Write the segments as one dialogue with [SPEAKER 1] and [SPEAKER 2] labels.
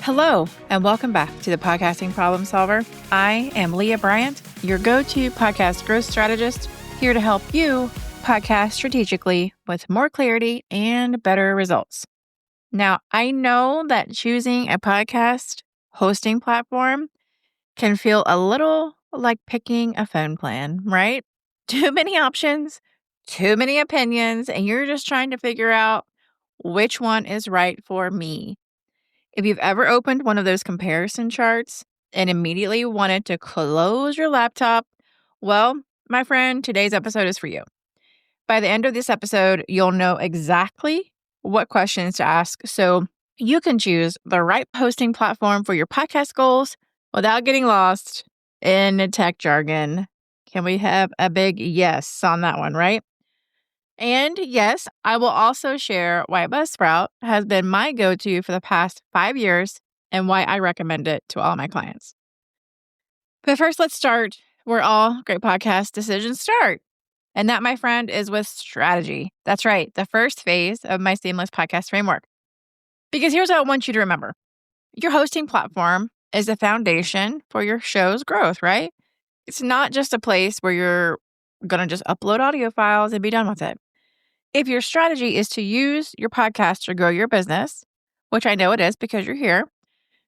[SPEAKER 1] Hello, and welcome back to the Podcasting Problem Solver. I am Leah Bryant, your go-to podcast growth strategist, here to help you podcast strategically with more clarity and better results. Now, I know that choosing a podcast hosting platform can feel a little like picking a phone plan, right? Too many options, too many opinions, and you're just trying to figure out which one is right for me. If you've ever opened one of those comparison charts and immediately wanted to close your laptop, well, my friend, today's episode is for you. By the end of this episode, you'll know exactly what questions to ask so you can choose the right hosting platform for your podcast goals without getting lost in the tech jargon. Can we have a big yes on that one, right? And yes, I will also share why Buzzsprout has been my go-to for the past 5 years and why I recommend it to all my clients. But first, let's start where all great podcast decisions start. And that, my friend, is with strategy. That's right, the first phase of my Seamless Podcast Framework. Because here's what I want you to remember. Your hosting platform is the foundation for your show's growth, right? It's not just a place where you're going to just upload audio files and be done with it. If your strategy is to use your podcast to grow your business, which I know it is because you're here,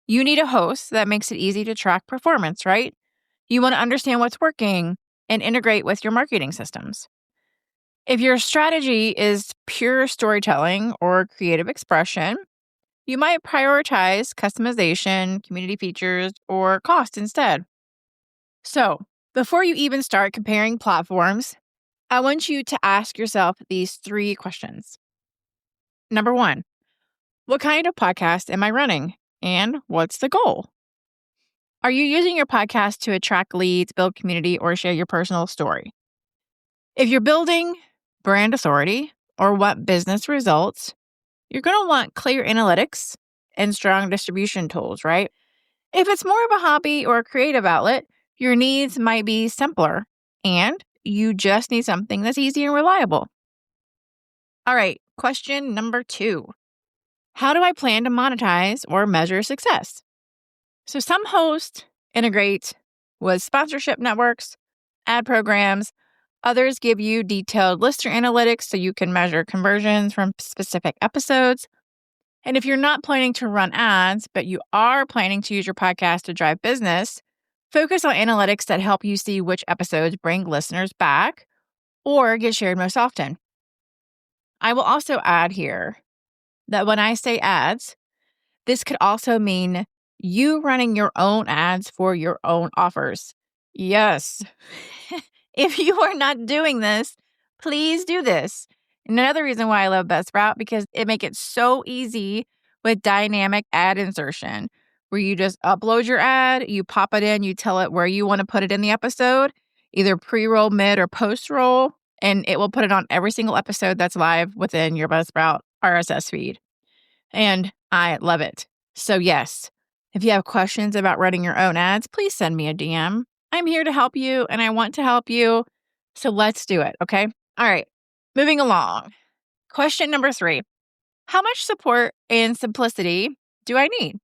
[SPEAKER 1] you need a host that makes it easy to track performance, right? You want to understand what's working and integrate with your marketing systems. If your strategy is pure storytelling or creative expression, you might prioritize customization, community features, or cost instead. So, before you even start comparing platforms, I want you to ask yourself these 3 questions. Number 1, what kind of podcast am I running? And what's the goal? Are you using your podcast to attract leads, build community, or share your personal story? If you're building brand authority or want business results, you're going to want clear analytics and strong distribution tools, right? If it's more of a hobby or a creative outlet, your needs might be simpler and you just need something that's easy and reliable. All right, question number 2. How do I plan to monetize or measure success? So some hosts integrate with sponsorship networks, ad programs. Others give you detailed listener analytics so you can measure conversions from specific episodes. And if you're not planning to run ads, but you are planning to use your podcast to drive business, focus on analytics that help you see which episodes bring listeners back or get shared most often. I will also add here that when I say ads, this could also mean you running your own ads for your own offers. Yes. If you are not doing this, please do this. Another reason why I love Buzzsprout, because it makes it so easy with dynamic ad insertion, where you just upload your ad, you pop it in, you tell it where you want to put it in the episode, either pre-roll, mid, or post-roll, and it will put it on every single episode that's live within your Buzzsprout RSS feed. And I love it. So yes, if you have questions about running your own ads, please send me a DM. I'm here to help you and I want to help you. So let's do it, okay? All right, moving along. Question number 3. How much support and simplicity do I need?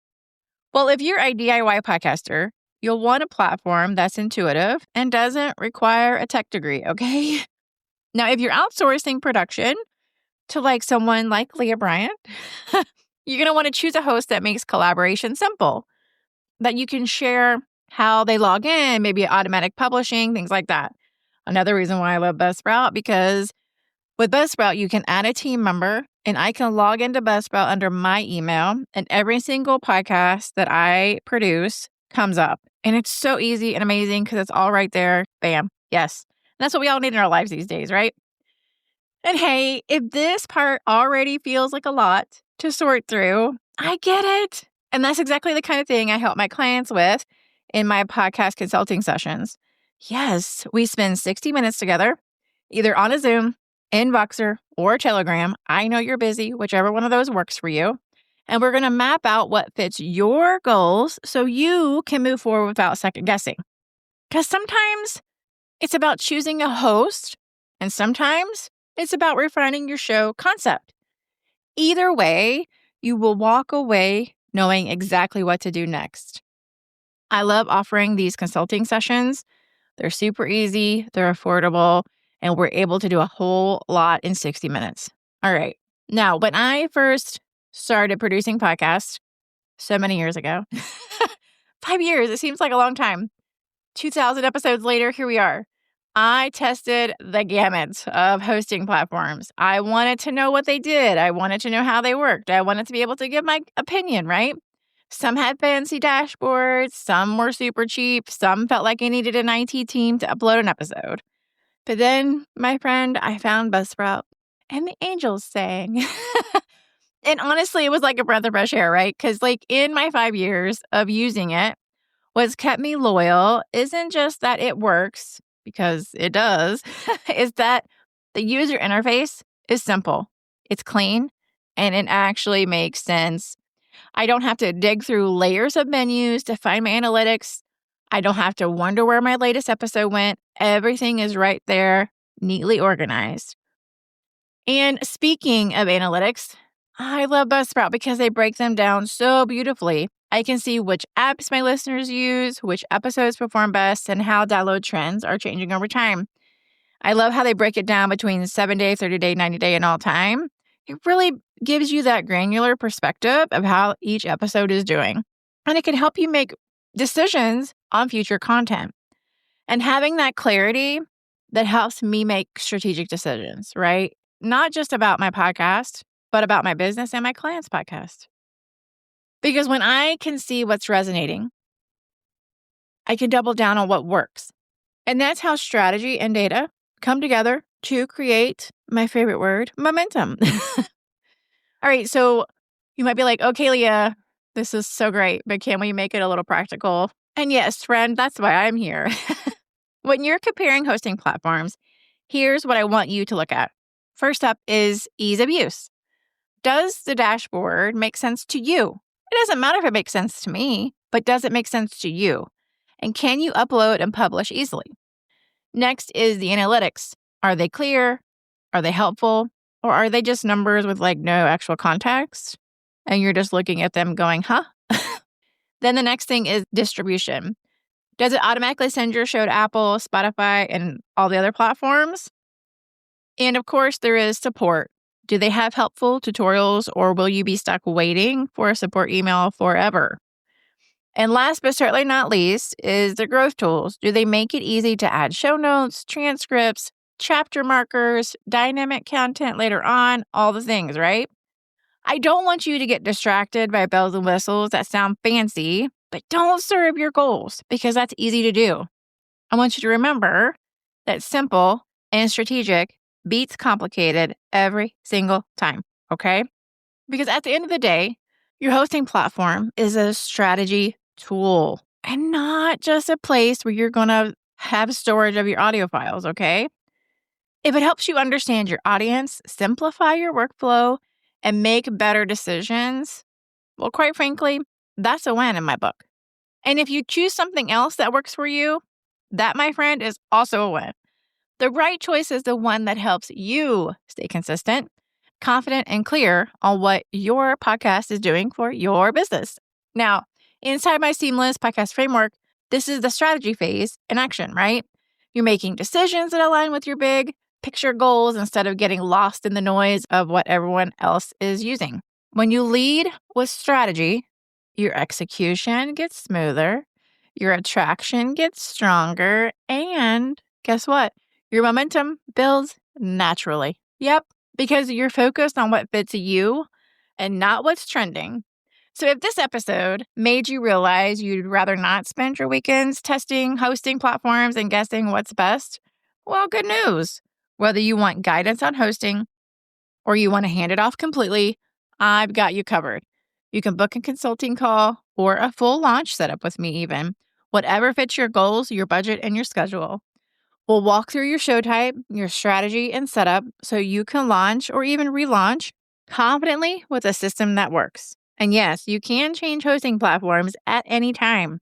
[SPEAKER 1] Well, if you're a DIY podcaster, you'll want a platform that's intuitive and doesn't require a tech degree, okay? Now, if you're outsourcing production to someone like Leah Bryant, you're going to want to choose a host that makes collaboration simple, that you can share how they log in, maybe automatic publishing, things like that. Another reason why I love Buzzsprout, because with Buzzsprout, you can add a team member and I can log into Buzzsprout under my email and every single podcast that I produce comes up. And it's so easy and amazing because it's all right there. Bam. Yes. And that's what we all need in our lives these days, right? And hey, if this part already feels like a lot to sort through, I get it. And that's exactly the kind of thing I help my clients with in my podcast consulting sessions. Yes, we spend 60 minutes together, either on a Zoom, in Voxer, or Telegram. I know you're busy, whichever one of those works for you. And we're going to map out what fits your goals so you can move forward without second guessing. Because sometimes it's about choosing a host, and sometimes it's about refining your show concept. Either way, you will walk away knowing exactly what to do next. I love offering these consulting sessions. They're super easy, they're affordable, and we're able to do a whole lot in 60 minutes. All right. Now, when I first started producing podcasts so many years ago, 5 years, it seems like a long time. 2,000 episodes later, here we are. I tested the gamut of hosting platforms. I wanted to know what they did. I wanted to know how they worked. I wanted to be able to give my opinion, right? Some had fancy dashboards. Some were super cheap. Some felt like I needed an IT team to upload an episode. But then, my friend, I found Buzzsprout and the angels sang. And honestly, it was like a breath of fresh air, right? Because like in my 5 years of using it, what's kept me loyal isn't just that it works, because it does, is that the user interface is simple, it's clean, and it actually makes sense. I don't have to dig through layers of menus to find my analytics. I don't have to wonder where my latest episode went. Everything is right there, neatly organized. And speaking of analytics, I love Buzzsprout because they break them down so beautifully. I can see which apps my listeners use, which episodes perform best, and how download trends are changing over time. I love how they break it down between 7-day, 30-day, 90-day, and all time. It really gives you that granular perspective of how each episode is doing. And it can help you make decisions on future content. And having that clarity that helps me make strategic decisions, right? Not just about my podcast, but about my business and my clients' podcast. Because when I can see what's resonating, I can double down on what works. And that's how strategy and data come together to create my favorite word, momentum. All right, so you might be like, okay, Leah, this is so great, but can we make it a little practical? And yes, friend, that's why I'm here. When you're comparing hosting platforms, here's what I want you to look at. First up is ease of use. Does the dashboard make sense to you? It doesn't matter if it makes sense to me, but does it make sense to you? And can you upload and publish easily? Next is the analytics. Are they clear? Are they helpful? Or are they just numbers with like no actual context? And you're just looking at them going, huh? Then the next thing is distribution. Does it automatically send your show to Apple, Spotify, and all the other platforms? And of course, there is support. Do they have helpful tutorials, or will you be stuck waiting for a support email forever? And last but certainly not least is the growth tools. Do they make it easy to add show notes, transcripts, chapter markers, dynamic content later on, all the things, right? I don't want you to get distracted by bells and whistles that sound fancy, but don't serve your goals, because that's easy to do. I want you to remember that simple and strategic beats complicated every single time, okay? Because at the end of the day, your hosting platform is a strategy tool and not just a place where you're going to have storage of your audio files, okay? If it helps you understand your audience, simplify your workflow, and make better decisions, well, quite frankly, that's a win in my book. And if you choose something else that works for you, that, my friend, is also a win. The right choice is the one that helps you stay consistent, confident, and clear on what your podcast is doing for your business. Now, inside my seamless podcast framework, this is the strategy phase in action, right? You're making decisions that align with your big picture goals instead of getting lost in the noise of what everyone else is using. When you lead with strategy, your execution gets smoother, your attraction gets stronger, and guess what? Your momentum builds naturally. Yep, because you're focused on what fits you and not what's trending. So if this episode made you realize you'd rather not spend your weekends testing hosting platforms and guessing what's best, well, good news. Whether you want guidance on hosting or you want to hand it off completely, I've got you covered. You can book a consulting call or a full launch setup with me even. Whatever fits your goals, your budget, and your schedule. We'll walk through your show type, your strategy, and setup so you can launch or even relaunch confidently with a system that works. And yes, you can change hosting platforms at any time.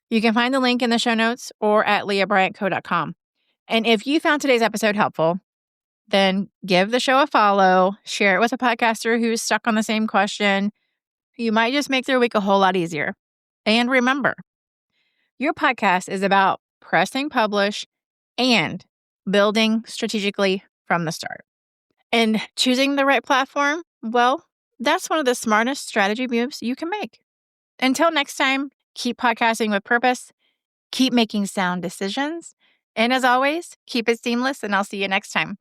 [SPEAKER 1] You can find the link in the show notes or at leahbryantco.com. And if you found today's episode helpful, then give the show a follow, share it with a podcaster who's stuck on the same question. you might just make their week a whole lot easier. And remember, your podcast is about pressing publish and building strategically from the start. And choosing the right platform, well, that's one of the smartest strategy moves you can make. Until next time, keep podcasting with purpose, keep making sound decisions, and as always, keep it seamless, and I'll see you next time.